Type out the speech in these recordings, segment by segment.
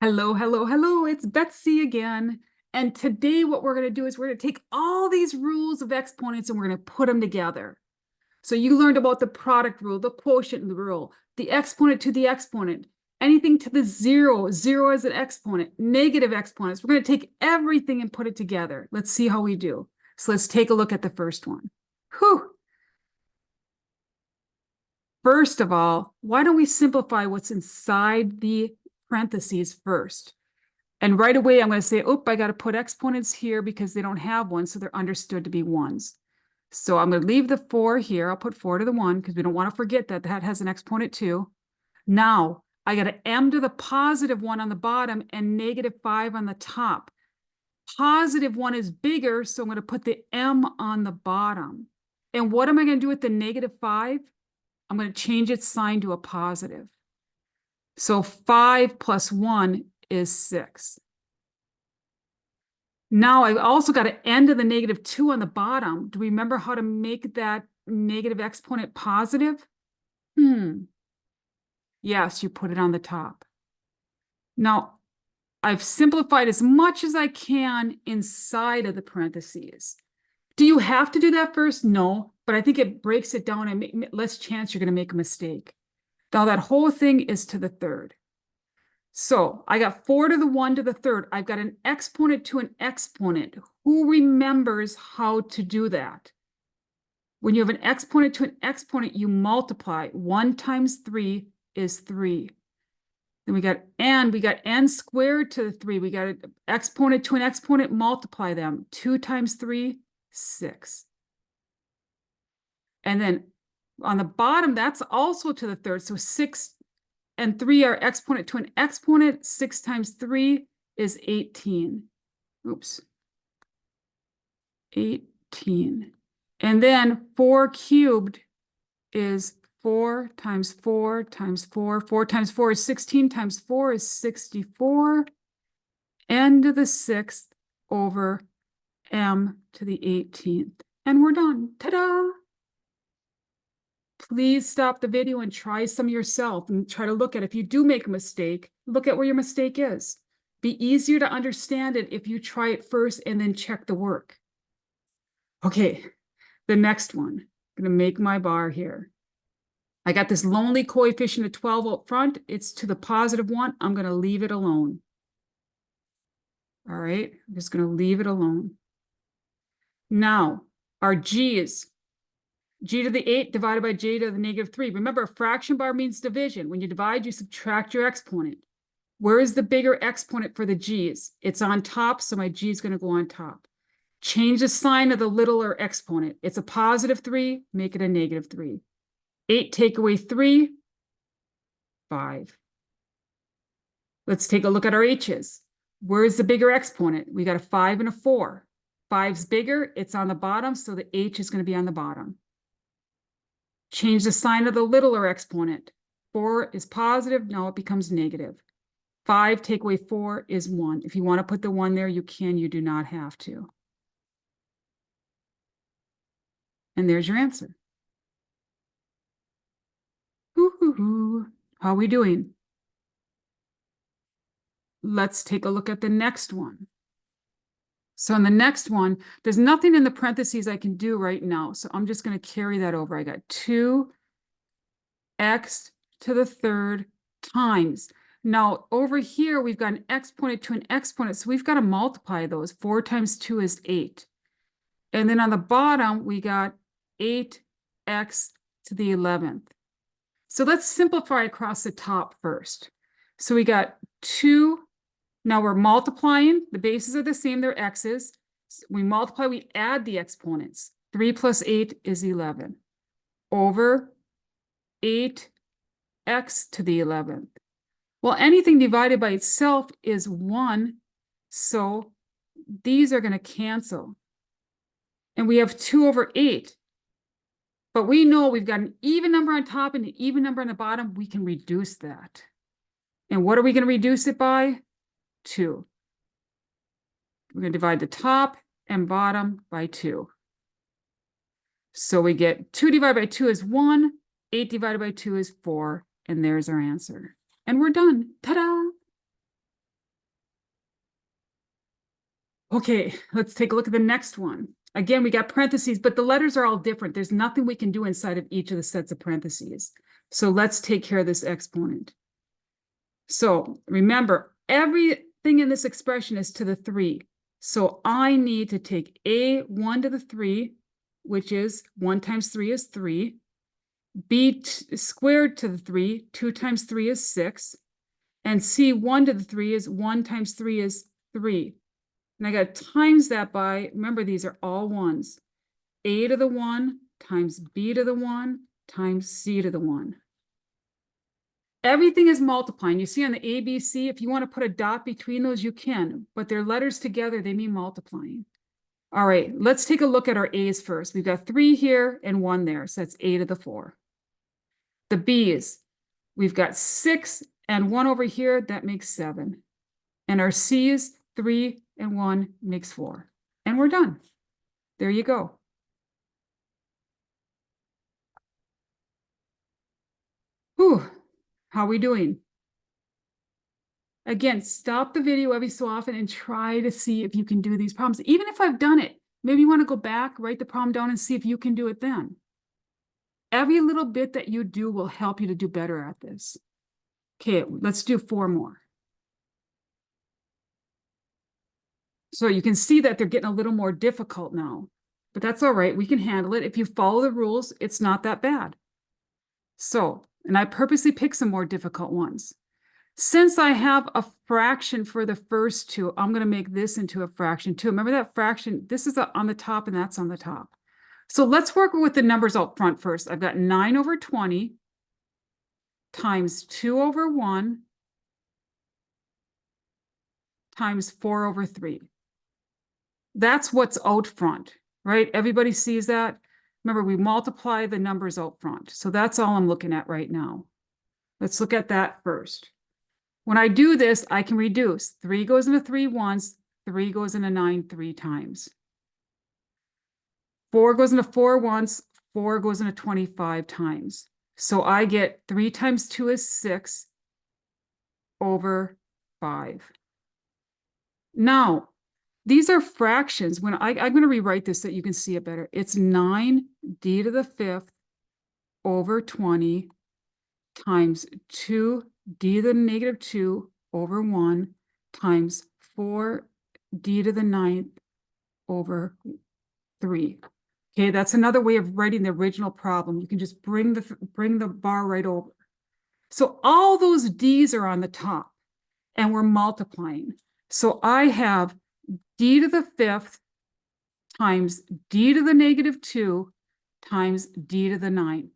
Hello, hello, hello, it's Betsy again. And today what we're going to do is we're going to take all these rules of exponents and we're going to put them together. So you learned about the product rule, the quotient rule, the exponent to the exponent, anything to the zero, zero as an exponent, negative exponents. We're going to take everything and put it together. Let's see how we do. So let's take a look at the first one. Whew. First of all, why don't we simplify what's inside the parentheses first? And right away, I'm going to say, oh, I got to put exponents here because they don't have one, so they're understood to be ones. So I'm going to leave the 4 here. I'll put 4 to the 1 because we don't want to forget that that has an exponent too. Now, I got a m to the positive 1 on the bottom and negative 5 on the top. Positive 1 is bigger, so I'm going to put the m on the bottom. And what am I going to do with the negative 5? I'm going to change its sign to a positive. So 5 plus 1 is 6. Now I've also got an n to the negative 2 on the bottom. Do we remember how to make that negative exponent positive? Yes, you put it on the top. Now, I've simplified as much as I can inside of the parentheses. Do you have to do that first? No, but I think it breaks it down and make less chance you're going to make a mistake. Now that whole thing is to the third. So I got 4 to the 1 to the third. I've got an exponent to an exponent. Who remembers how to do that? When you have an exponent to an exponent, you multiply. 1 times 3 is 3. Then we got n squared to the 3. We got an exponent to an exponent, multiply them. 2 times 3, 6. And then on the bottom, that's also to the third. So 6 and 3 are exponent to an exponent. 6 times 3 is 18. Oops. 18. And then 4 cubed is 4 times 4 times 4. 4 times 4 is 16 times 4 is 64. N to the 6th over m to the 18th. And we're done. Ta-da! Please stop the video and try some yourself and try to look at it. If you do make a mistake, look at where your mistake is. Be easier to understand it if you try it first and then check the work. Okay, the next one. I'm going to make my bar here. I got this lonely coefficient of 12 up front. It's to the positive 1. I'm going to leave it alone. All right, I'm just going to leave it alone. Now, our g is g to the 8 divided by j to the negative 3. Remember, a fraction bar means division. When you divide, you subtract your exponent. Where is the bigger exponent for the g's? It's on top, so my g is going to go on top. Change the sign of the littler exponent. It's a positive 3, make it a negative 3. 8 take away 3, 5. Let's take a look at our h's. Where is the bigger exponent? We got a 5 and a 4. 5's bigger, it's on the bottom, so the h is going to be on the bottom. Change the sign of the littler exponent. 4 is positive, now it becomes negative. 5 take away 4 is 1. If you want to put the 1 there, you can, you do not have to. And there's your answer. How are we doing? Let's take a look at the next one. So in the next one, there's nothing in the parentheses I can do right now. So I'm just going to carry that over. I got 2x to the third times. Now over here, we've got an exponent to an exponent. So we've got to multiply those. 4 times 2 is 8. And then on the bottom, we got 8x to the 11th. So let's simplify across the top first. So we got 2. Now we're multiplying. The bases are the same. They're x's. We multiply. We add the exponents. 3 plus 8 is 11. Over 8x to the 11th. Well, anything divided by itself is 1. So these are going to cancel. And we have 2 over 8. But we know we've got an even number on top and an even number on the bottom. We can reduce that. And what are we going to reduce it by? 2. We're going to divide the top and bottom by 2. So we get 2 divided by 2 is 1. 8 divided by 2 is 4. And there's our answer. And we're done. Ta-da! Okay, let's take a look at the next one. Again, we got parentheses, but the letters are all different. There's nothing we can do inside of each of the sets of parentheses. So let's take care of this exponent. So remember, everything in this expression is to the 3. So I need to take a1 to the 3, which is 1 times 3 is 3. B squared to the 3, 2 times 3 is 6. And c1 to the 3 is 1 times 3 is 3. And I got to times that by, remember, these are all ones. A to the 1 times B to the 1 times C to the 1. Everything is multiplying. You see on the ABC, if you want to put a dot between those, you can, but they're letters together, they mean multiplying. All right, let's take a look at our A's first. We've got 3 here and 1 there, so that's A to the 4. The B's, we've got 6 and 1 over here, that makes 7. And our C's, 3 and 1 makes 4. And we're done. There you go. Whew. How are we doing? Again, stop the video every so often and try to see if you can do these problems. Even if I've done it, maybe you want to go back, write the problem down and see if you can do it then. Every little bit that you do will help you to do better at this. Okay, let's do 4 more. So you can see that they're getting a little more difficult now, but that's all right. We can handle it. If you follow the rules, it's not that bad. So, and I purposely picked some more difficult ones. Since I have a fraction for the first 2, I'm going to make this into a fraction too. Remember that fraction? This is on the top and that's on the top. So let's work with the numbers up front first. I've got 9 over 20 times 2 over 1 times 4 over 3. That's what's out front, right? Everybody sees that? Remember, we multiply the numbers out front. So that's all I'm looking at right now. Let's look at that first. When I do this, I can reduce. 3 goes into 3 once, 3 goes into 9 3 times. 4 goes into 4 once, 4 goes into 25 times. So I get 3 times 2 is 6 over 5. Now, these are fractions. When I'm going to rewrite this so that you can see it better. It's 9d to the 5th over 20 times 2d to the negative 2 over 1 times 4d to the 9th over 3. Okay, that's another way of writing the original problem. You can just bring the bar right over. So all those d's are on the top, and we're multiplying. So I have d to the 5th times d to the negative 2 times d to the 9th.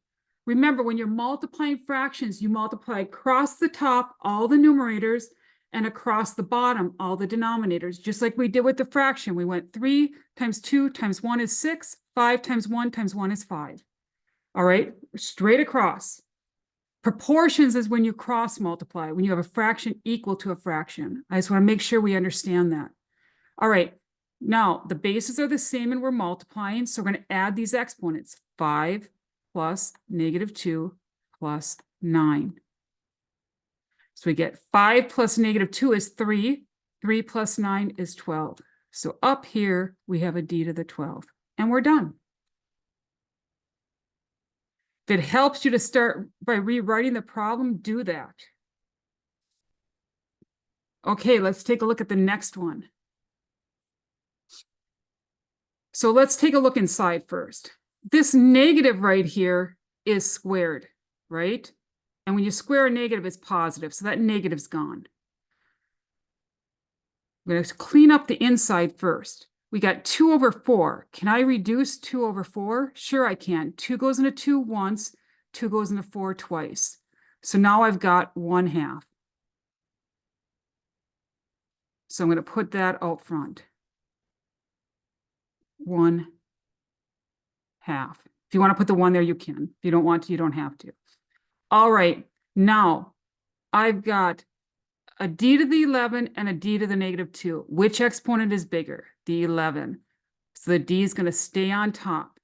Remember, when you're multiplying fractions, you multiply across the top, all the numerators, and across the bottom, all the denominators, just like we did with the fraction. We went 3 times 2 times 1 is 6, 5 times 1 times 1 is 5. All right, straight across. Proportions is when you cross multiply, when you have a fraction equal to a fraction. I just want to make sure we understand that. All right, now the bases are the same and we're multiplying, so we're going to add these exponents. 5 plus negative 2 plus 9. So we get 5 plus negative 2 is 3. 3 plus 9 is 12. So up here, we have a d to the 12th. And we're done. If it helps you to start by rewriting the problem, do that. Okay, let's take a look at the next one. So let's take a look inside first. This negative right here is squared, right? And when you square a negative, it's positive. So that negative's gone. I'm going to clean up the inside first. We got 2 over 4. Can I reduce 2 over 4? Sure, I can. 2 goes into 2 once. 2 goes into 4 twice. So now I've got 1/2. So I'm going to put that out front. 1/2. If you want to put the 1 there, you can. If you don't want to, you don't have to. All right. Now, I've got a d to the 11 and a d to the negative 2. Which exponent is bigger? The 11. So the d is going to stay on top.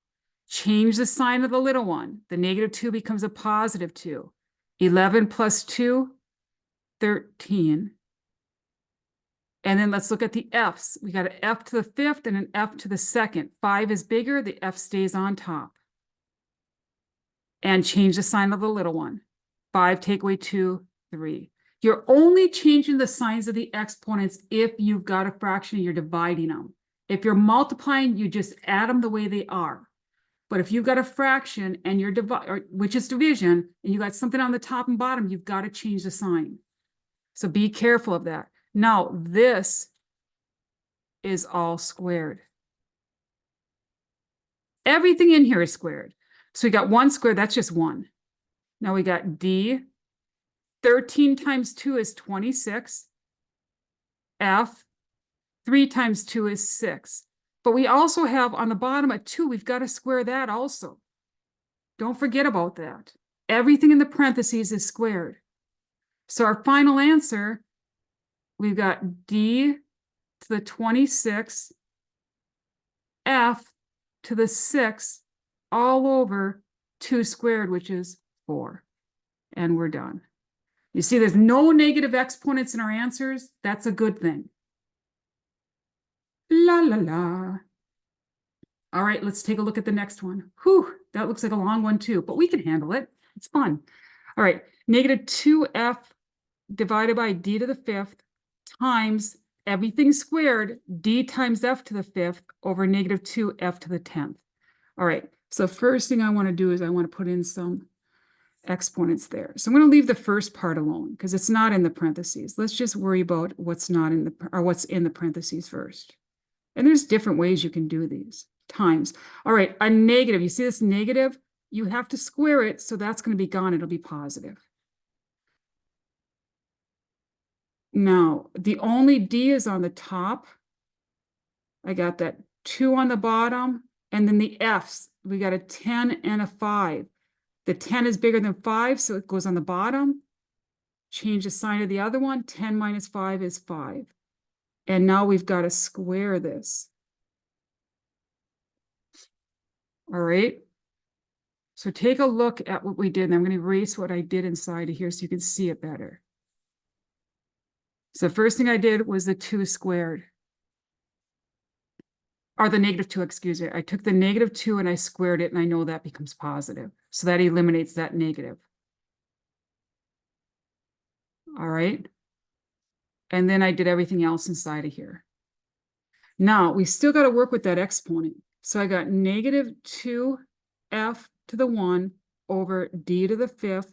Change the sign of the little one. The negative 2 becomes a positive 2. 11 plus 2, 13. And then let's look at the F's. We got an F to the fifth and an F to the second. 5 is bigger, the F stays on top. And change the sign of the little one. 5 take away 2, 3. You're only changing the signs of the exponents if you've got a fraction and you're dividing them. If you're multiplying, you just add them the way they are. But if you've got a fraction and you're which is division, and you got something on the top and bottom, you've got to change the sign. So be careful of that. Now, this is all squared. Everything in here is squared. So we got 1 squared, that's just 1. Now we got D. 13 times 2 is 26. F. 3 times 2 is 6. But we also have on the bottom a 2. We've got to square that also. Don't forget about that. Everything in the parentheses is squared. So our final answer, we've got D to the 26, F to the 6, all over 2 squared, which is 4. And we're done. You see, there's no negative exponents in our answers. That's a good thing. La, la, la. All right, let's take a look at the next one. Whew, that looks like a long one too, but we can handle it. It's fun. All right, negative 2f divided by d to the fifth times everything squared, d times f to the fifth over negative 2f to the 10th. All right, so first thing I want to do is I want to put in some exponents there. So I'm going to leave the first part alone because it's not in the parentheses. Let's just worry about what's not in the, or what's in the parentheses first. And there's different ways you can do these. Times. All right, a negative. You see this negative? You have to square it, so that's going to be gone. It'll be positive. Now, the only D is on the top. I got that 2 on the bottom. And then the F's. We got a 10 and a 5. The 10 is bigger than 5, so it goes on the bottom. Change the sign of the other one. 10 minus 5 is 5. And now we've got to square this. All right. So take a look at what we did. And I'm going to erase what I did inside of here so you can see it better. So the first thing I did was the 2 squared. Or the negative 2, excuse me. I took the negative 2 and I squared it, and I know that becomes positive. So that eliminates that negative. All right. And then I did everything else inside of here. Now, we still got to work with that exponent. So I got negative 2f to the 1 over d to the fifth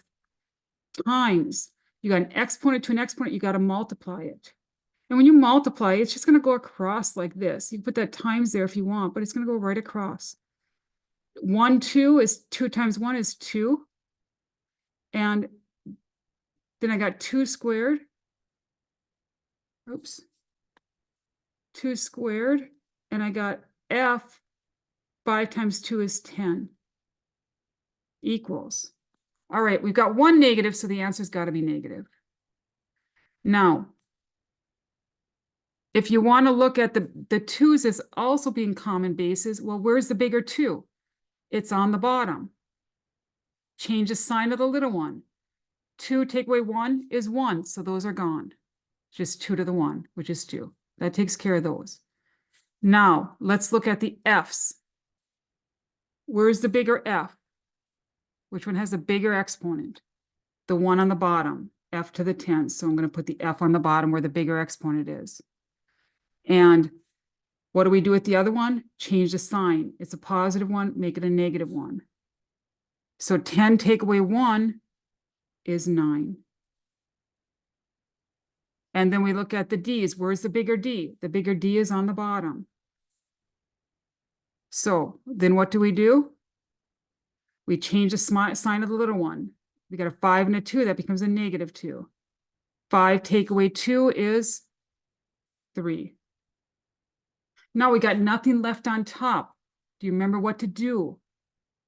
times. You got an exponent to an exponent, you got to multiply it. And when you multiply, it's just going to go across like this. You can put that times there if you want, but it's going to go right across. 1, 2 is 2 times 1 is 2. And then I got 2 squared. Oops. 2 squared. And I got f, 5 times 2 is 10. Equals. All right, we've got 1 negative, so the answer's got to be negative. Now, if you want to look at the 2's as also being common bases, well, where's the bigger 2? It's on the bottom. Change the sign of the little one. 2 take away 1 is 1, so those are gone. Just 2 to the 1, which is 2. That takes care of those. Now, let's look at the F's. Where's the bigger F? Which one has a bigger exponent? The one on the bottom, f to the 10th. So I'm going to put the f on the bottom where the bigger exponent is. And what do we do with the other one? Change the sign. It's a positive one, make it a negative one. So 10 take away 1 is 9. And then we look at the D's. Where's the bigger D? The bigger D is on the bottom. So then what do? We change the sign of the little one. We got a 5 and a 2. That becomes a negative 2. 5 take away 2 is 3. Now we got nothing left on top. Do you remember what to do?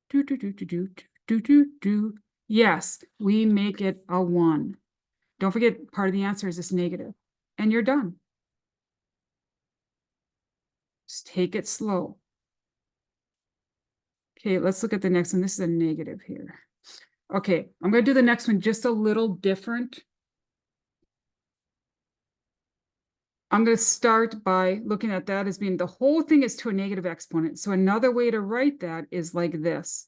Do. Yes, we make it a 1. Don't forget, part of the answer is this negative. And you're done. Just take it slow. Okay, let's look at the next one. This is a negative here. Okay, I'm going to do the next one just a little different. I'm going to start by looking at that as being the whole thing is to a negative exponent. So another way to write that is like this.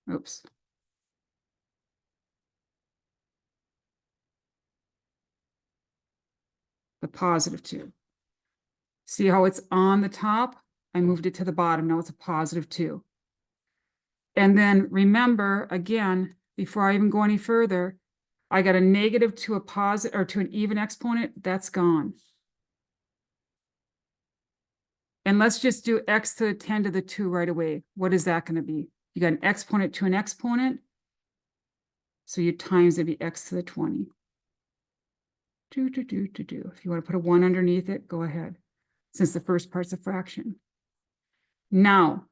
Oops. The positive 2. See how it's on the top? I moved it to the bottom. Now it's a positive 2. And then remember, again, before I even go any further, I got a negative to a positive or to an even exponent. That's gone. And let's just do x to the 10 to the 2 right away. What is that going to be? You got an exponent to an exponent. So you times it be x to the 20. If you want to put a 1 underneath it, go ahead, since the first part's a fraction. Now,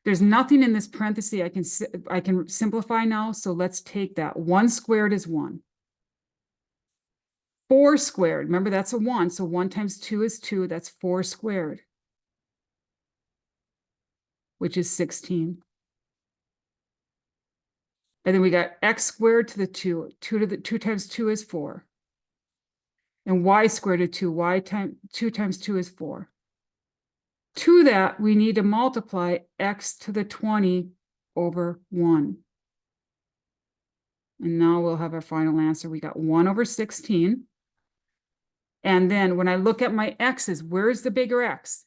there's nothing in this parenthesis I can simplify now, so let's take that. 1 squared is 1. 4 squared, remember that's a 1, so 1 times 2 is 2, that's 4 squared, which is 16. And then we got x squared to the 2. 2 times 2 is 4. And y squared to 2. 2 times 2 is 4. To that, we need to multiply x to the 20 over 1. And now we'll have our final answer. We got 1 over 16. And then when I look at my x's, where's the bigger x?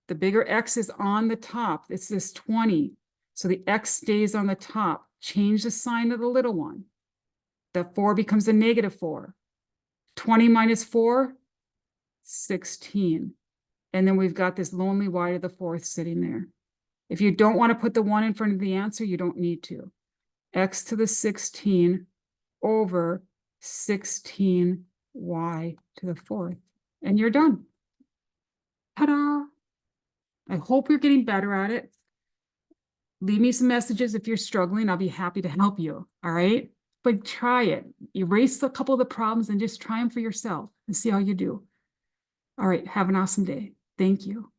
The bigger x is on the top. It's this 20. So the x stays on the top. Change the sign of the little one. The 4 becomes a negative 4. 20 minus 4, 16. And then we've got this lonely y to the 4th sitting there. If you don't want to put the 1 in front of the answer, you don't need to. X to the 16 over 16 y to the 4th. And you're done. Ta-da! I hope you're getting better at it. Leave me some messages if you're struggling. I'll be happy to help you. All right? But try it. Erase a couple of the problems and just try them for yourself and see how you do. All right. Have an awesome day. Thank you.